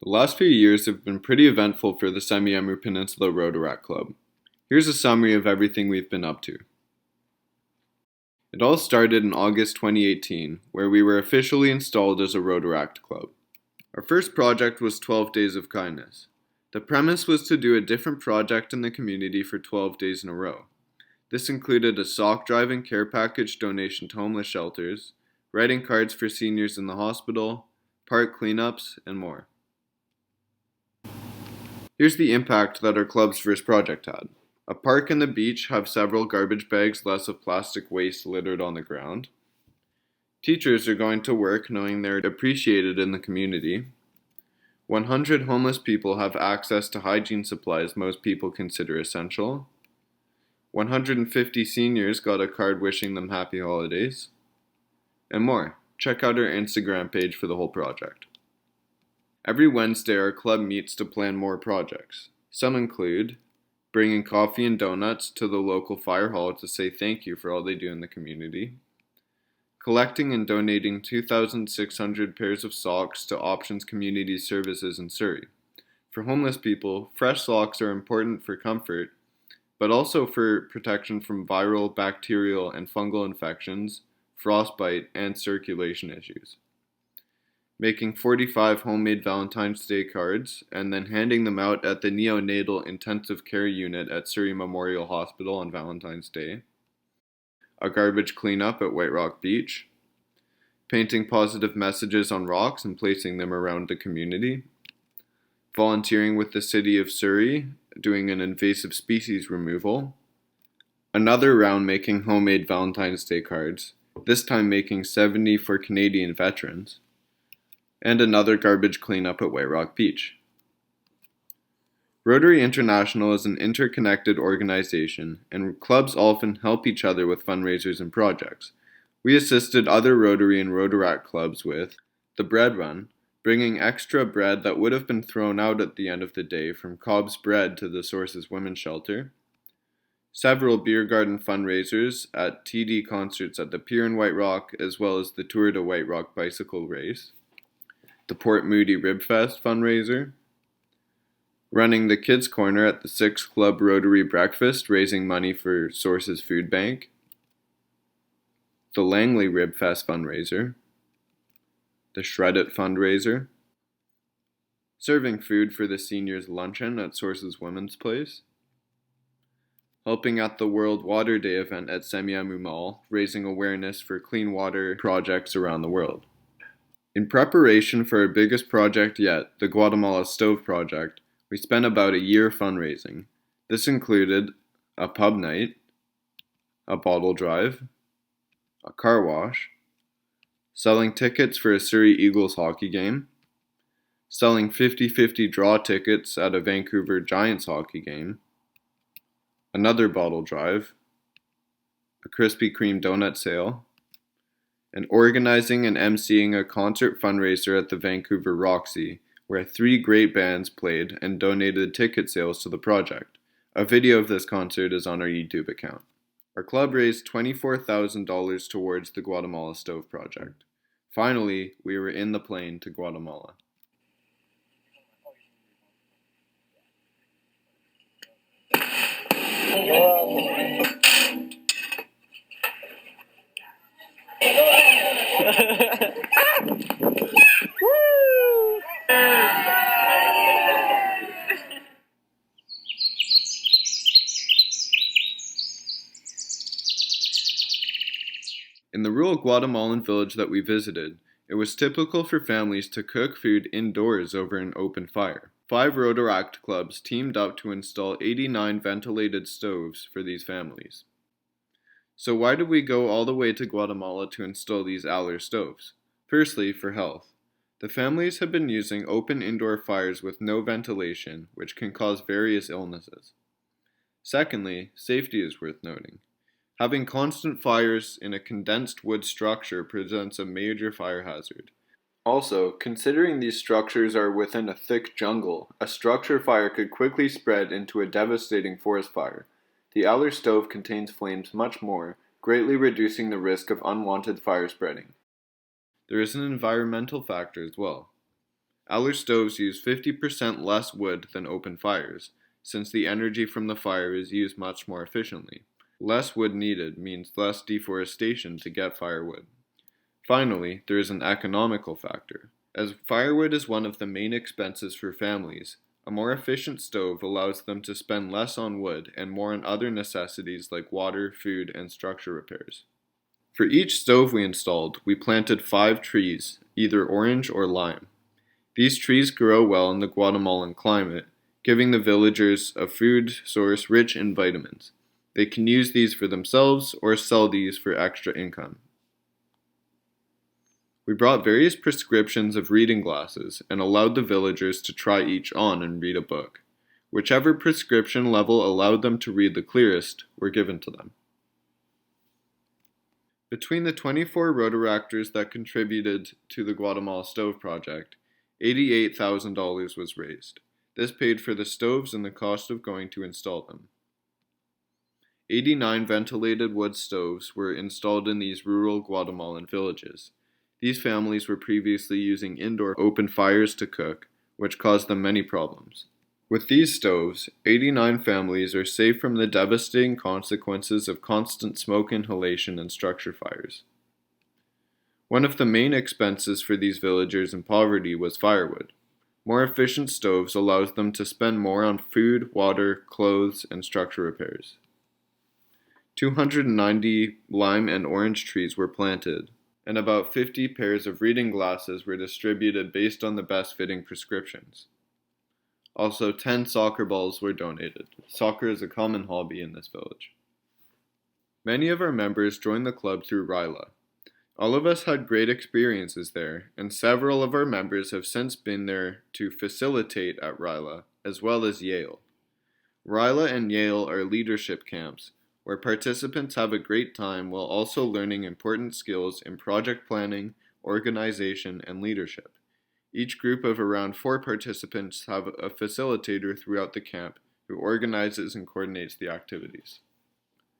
The last few years have been pretty eventful for the Semiahmoo Peninsula Rotaract Club. Here's a summary of everything we've been up to. It all started in August 2018, where we were officially installed as a Rotaract Club. Our first project was 12 Days of Kindness. The premise was to do a different project in the community for 12 days in a row. This included a sock drive and care package donation to homeless shelters, writing cards for seniors in the hospital, park cleanups, and more. Here's the impact that our club's first project had. A park and the beach have several garbage bags less of plastic waste littered on the ground. Teachers are going to work knowing they're appreciated in the community. 100 homeless people have access to hygiene supplies most people consider essential. 150 seniors got a card wishing them happy holidays. And more. Check out our Instagram page for the whole project. Every Wednesday, our club meets to plan more projects. Some include bringing coffee and donuts to the local fire hall to say thank you for all they do in the community, collecting and donating 2,600 pairs of socks to Options Community Services in Surrey. For homeless people, fresh socks are important for comfort, but also for protection from viral, bacterial, and fungal infections, frostbite, and circulation issues. Making 45 homemade Valentine's Day cards, and then handing them out at the neonatal intensive care unit at Surrey Memorial Hospital on Valentine's Day. A garbage cleanup at White Rock Beach. Painting positive messages on rocks and placing them around the community. Volunteering with the City of Surrey, doing an invasive species removal. Another round making homemade Valentine's Day cards, this time making 70 for Canadian veterans. And another garbage cleanup at White Rock Beach. Rotary International is an interconnected organization, and clubs often help each other with fundraisers and projects. We assisted other Rotary and Rotaract clubs with the bread run, bringing extra bread that would have been thrown out at the end of the day from Cobb's Bread to the Sources Women's Shelter, several beer garden fundraisers at TD concerts at the Pier in White Rock, as well as the Tour de White Rock bicycle race, the Port Moody Rib Fest fundraiser, running the Kids Corner at the Six Club Rotary Breakfast, raising money for Sources Food Bank, the Langley Rib Fest fundraiser, the Shred It fundraiser, serving food for the seniors' luncheon at Sources Women's Place, helping at the World Water Day event at Semiahmoo Mall, raising awareness for clean water projects around the world. In preparation for our biggest project yet, the Guatemala Stove Project, we spent about a year fundraising. This included a pub night, a bottle drive, a car wash, selling tickets for a Surrey Eagles hockey game, selling 50-50 draw tickets at a Vancouver Giants hockey game, another bottle drive, a Krispy Kreme donut sale, and organizing and emceeing a concert fundraiser at the Vancouver Roxy, where 3 great bands played and donated ticket sales to the project. A video of this concert is on our YouTube account. Our club raised $24,000 towards the Guatemala Stove Project. Finally, we were in the plane to Guatemala. In the rural Guatemalan village that we visited, it was typical for families to cook food indoors over an open fire. 5 Rotaract clubs teamed up to install 89 ventilated stoves for these families. So why did we go all the way to Guatemala to install these Aller stoves? Firstly, for health. The families have been using open indoor fires with no ventilation, which can cause various illnesses. Secondly, safety is worth noting. Having constant fires in a condensed wood structure presents a major fire hazard. Also, considering these structures are within a thick jungle, a structure fire could quickly spread into a devastating forest fire. The Aller stove contains flames much more, greatly reducing the risk of unwanted fire spreading. There is an environmental factor as well. Our stoves use 50% less wood than open fires, since the energy from the fire is used much more efficiently. Less wood needed means less deforestation to get firewood. Finally, there is an economical factor. As firewood is one of the main expenses for families, a more efficient stove allows them to spend less on wood and more on other necessities like water, food, and structure repairs. For each stove we installed, we planted 5 trees, either orange or lime. These trees grow well in the Guatemalan climate, giving the villagers a food source rich in vitamins. They can use these for themselves or sell these for extra income. We brought various prescriptions of reading glasses and allowed the villagers to try each on and read a book. Whichever prescription level allowed them to read the clearest were given to them. Between the 24 Rotaractors that contributed to the Guatemala Stove Project, $88,000 was raised. This paid for the stoves and the cost of going to install them. 89 ventilated wood stoves were installed in these rural Guatemalan villages. These families were previously using indoor open fires to cook, which caused them many problems. With these stoves, 89 families are safe from the devastating consequences of constant smoke inhalation and structure fires. One of the main expenses for these villagers in poverty was firewood. More efficient stoves allows them to spend more on food, water, clothes, and structure repairs. 290 lime and orange trees were planted, and about 50 pairs of reading glasses were distributed based on the best fitting prescriptions. Also, 10 soccer balls were donated. Soccer is a common hobby in this village. Many of our members joined the club through RILA. All of us had great experiences there, and several of our members have since been there to facilitate at RILA, as well as Yale. RILA and Yale are leadership camps, where participants have a great time while also learning important skills in project planning, organization, and leadership. Each group of around 4 participants have a facilitator throughout the camp who organizes and coordinates the activities.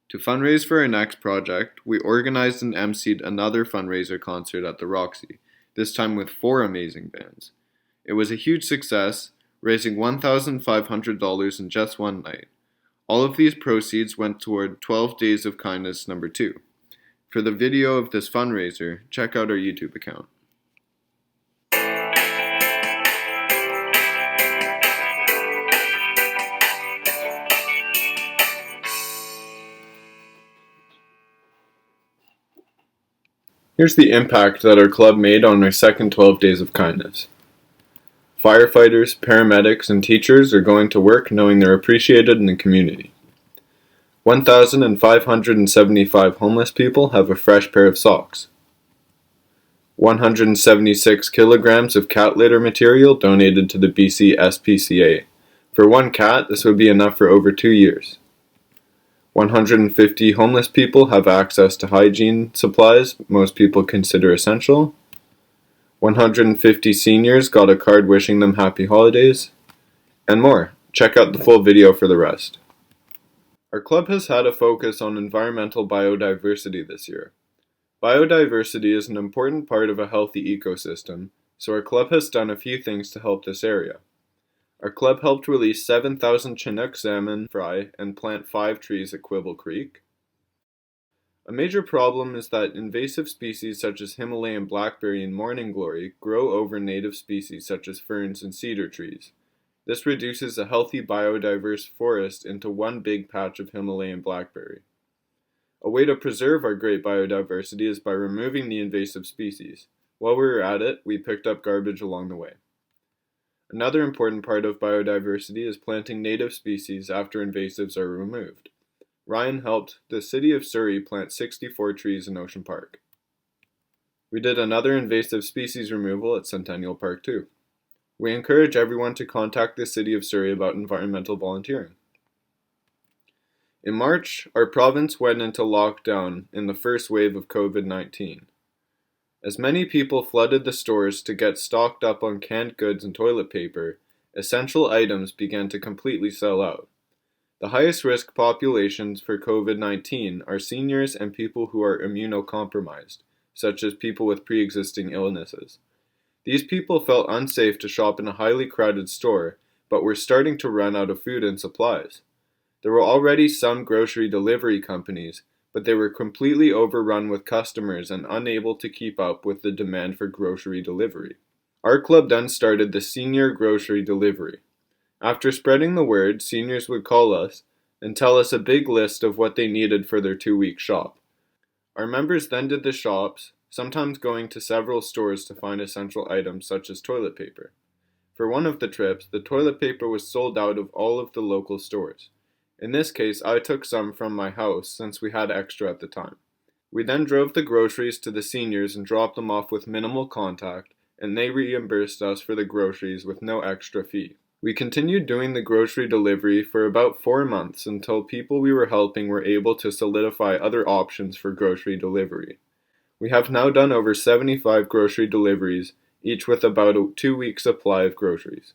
To fundraise for our next project, we organized and emceed another fundraiser concert at the Roxy, this time with 4 amazing bands. It was a huge success, raising $1,500 in just one night. All of these proceeds went toward 12 Days of Kindness number 2. For the video of this fundraiser, check out our YouTube account. Here's the impact that our club made on our second 12 Days of Kindness. Firefighters, paramedics, and teachers are going to work knowing they're appreciated in the community. 1,575 homeless people have a fresh pair of socks. 176 kilograms of cat litter material donated to the BC SPCA. For one cat, this would be enough for over 2 years. 150 homeless people have access to hygiene supplies most people consider essential. 150 seniors got a card wishing them happy holidays. And more. Check out the full video for the rest. Our club has had a focus on environmental biodiversity this year. Biodiversity is an important part of a healthy ecosystem, so our club has done a few things to help this area. Our club helped release 7,000 Chinook salmon fry and plant 5 trees at Quibble Creek. A major problem is that invasive species such as Himalayan blackberry and morning glory grow over native species such as ferns and cedar trees. This reduces a healthy biodiverse forest into one big patch of Himalayan blackberry. A way to preserve our great biodiversity is by removing the invasive species. While we were at it, we picked up garbage along the way. Another important part of biodiversity is planting native species after invasives are removed. Ryan helped the city of Surrey plant 64 trees in Ocean Park. We did another invasive species removal at Centennial Park too. We encourage everyone to contact the city of Surrey about environmental volunteering. In March, our province went into lockdown in the first wave of COVID-19. As many people flooded the stores to get stocked up on canned goods and toilet paper, essential items began to completely sell out. The highest risk populations for COVID-19 are seniors and people who are immunocompromised, such as people with pre-existing illnesses. These people felt unsafe to shop in a highly crowded store, but were starting to run out of food and supplies. There were already some grocery delivery companies, but they were completely overrun with customers and unable to keep up with the demand for grocery delivery. Our club then started the Senior Grocery Delivery. After spreading the word, seniors would call us and tell us a big list of what they needed for their 2-week shop. Our members then did the shops, sometimes going to several stores to find essential items such as toilet paper. For one of the trips, the toilet paper was sold out of all of the local stores. In this case, I took some from my house since we had extra at the time. We then drove the groceries to the seniors and dropped them off with minimal contact, and they reimbursed us for the groceries with no extra fee. We continued doing the grocery delivery for about 4 months until people we were helping were able to solidify other options for grocery delivery. We have now done over 75 grocery deliveries, each with about a 2-week supply of groceries.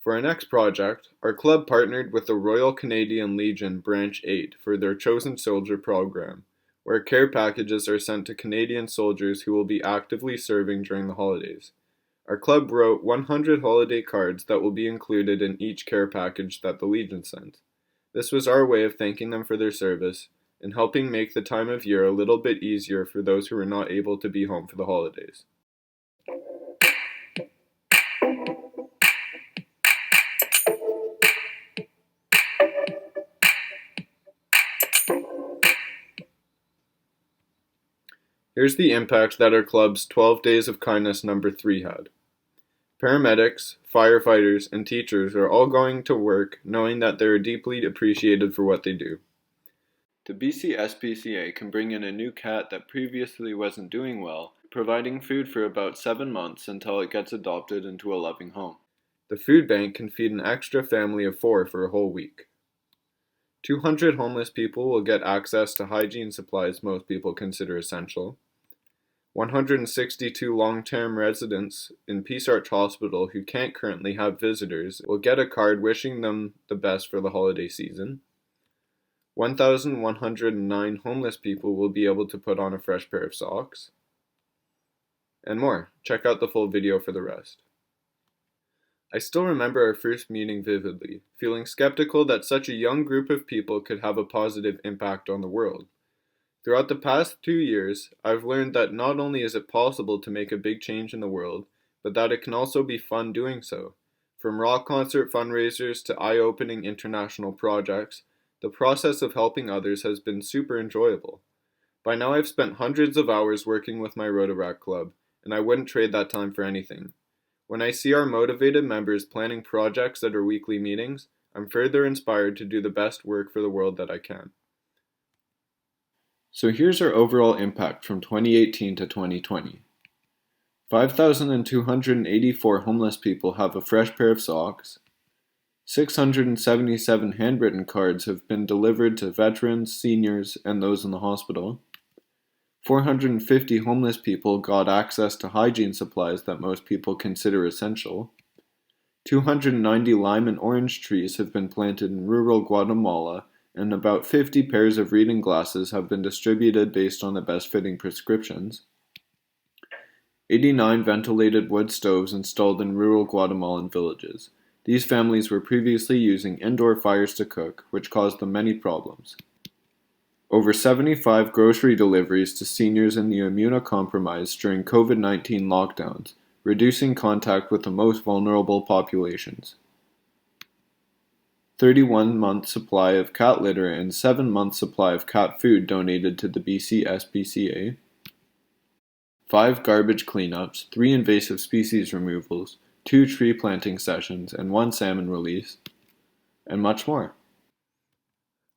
For our next project, our club partnered with the Royal Canadian Legion Branch 8 for their Chosen Soldier program, where care packages are sent to Canadian soldiers who will be actively serving during the holidays. Our club wrote 100 holiday cards that will be included in each care package that the Legion sent. This was our way of thanking them for their service and helping make the time of year a little bit easier for those who were not able to be home for the holidays. Here's the impact that our club's 12 Days of Kindness number 3 had. Paramedics, firefighters, and teachers are all going to work knowing that they are deeply appreciated for what they do. The BC SPCA can bring in a new cat that previously wasn't doing well, providing food for about 7 months until it gets adopted into a loving home. The food bank can feed an extra family of 4 for a whole week. 200 homeless people will get access to hygiene supplies most people consider essential. 162 long-term residents in Peace Arch Hospital who can't currently have visitors will get a card wishing them the best for the holiday season. 1,109 homeless people will be able to put on a fresh pair of socks. And more. Check out the full video for the rest. I still remember our first meeting vividly, feeling skeptical that such a young group of people could have a positive impact on the world. Throughout the past 2 years, I've learned that not only is it possible to make a big change in the world, but that it can also be fun doing so. From rock concert fundraisers to eye-opening international projects, the process of helping others has been super enjoyable. By now I've spent hundreds of hours working with my Rotaract club, and I wouldn't trade that time for anything. When I see our motivated members planning projects at our weekly meetings, I'm further inspired to do the best work for the world that I can. So here's our overall impact from 2018 to 2020. 5,284 homeless people have a fresh pair of socks. 677 handwritten cards have been delivered to veterans, seniors, and those in the hospital. 450 homeless people got access to hygiene supplies that most people consider essential. 290 lime and orange trees have been planted in rural Guatemala, and about 50 pairs of reading glasses have been distributed based on the best-fitting prescriptions. 89 ventilated wood stoves installed in rural Guatemalan villages. These families were previously using indoor fires to cook, which caused them many problems. Over 75 grocery deliveries to seniors in the immunocompromised during COVID-19 lockdowns, reducing contact with the most vulnerable populations. 31-month supply of cat litter and 7-month supply of cat food donated to the BC SPCA. 5 garbage cleanups, 3 invasive species removals, 2 tree planting sessions, and 1 salmon release, and much more.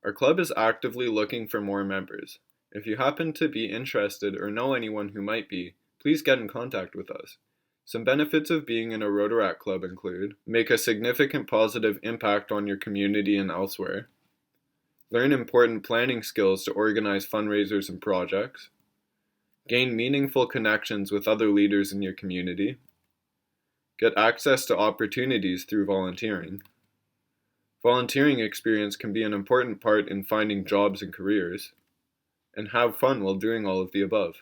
Our club is actively looking for more members. If you happen to be interested or know anyone who might be, please get in contact with us. Some benefits of being in a Rotaract club include: make a significant positive impact on your community and elsewhere, learn important planning skills to organize fundraisers and projects, gain meaningful connections with other leaders in your community, get access to opportunities through volunteering. Volunteering experience can be an important part in finding jobs and careers, and have fun while doing all of the above.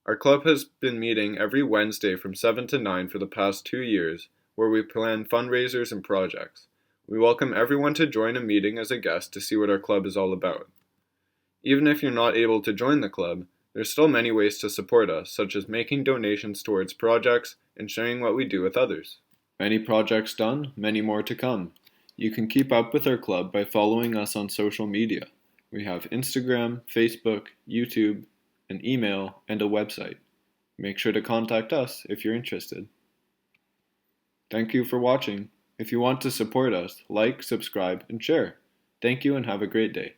Our club has been meeting every Wednesday from 7 to 9 for the past 2 years, where we plan fundraisers and projects. We welcome everyone to join a meeting as a guest to see what our club is all about. Even if you're not able to join the club, there's still many ways to support us, such as making donations towards projects and sharing what we do with others. Many projects done, many more to come. You can keep up with our club by following us on social media. We have Instagram, Facebook, YouTube, an email, and a website. Make sure to contact us if you're interested. Thank you for watching. If you want to support us, like, subscribe, and share. Thank you and have a great day.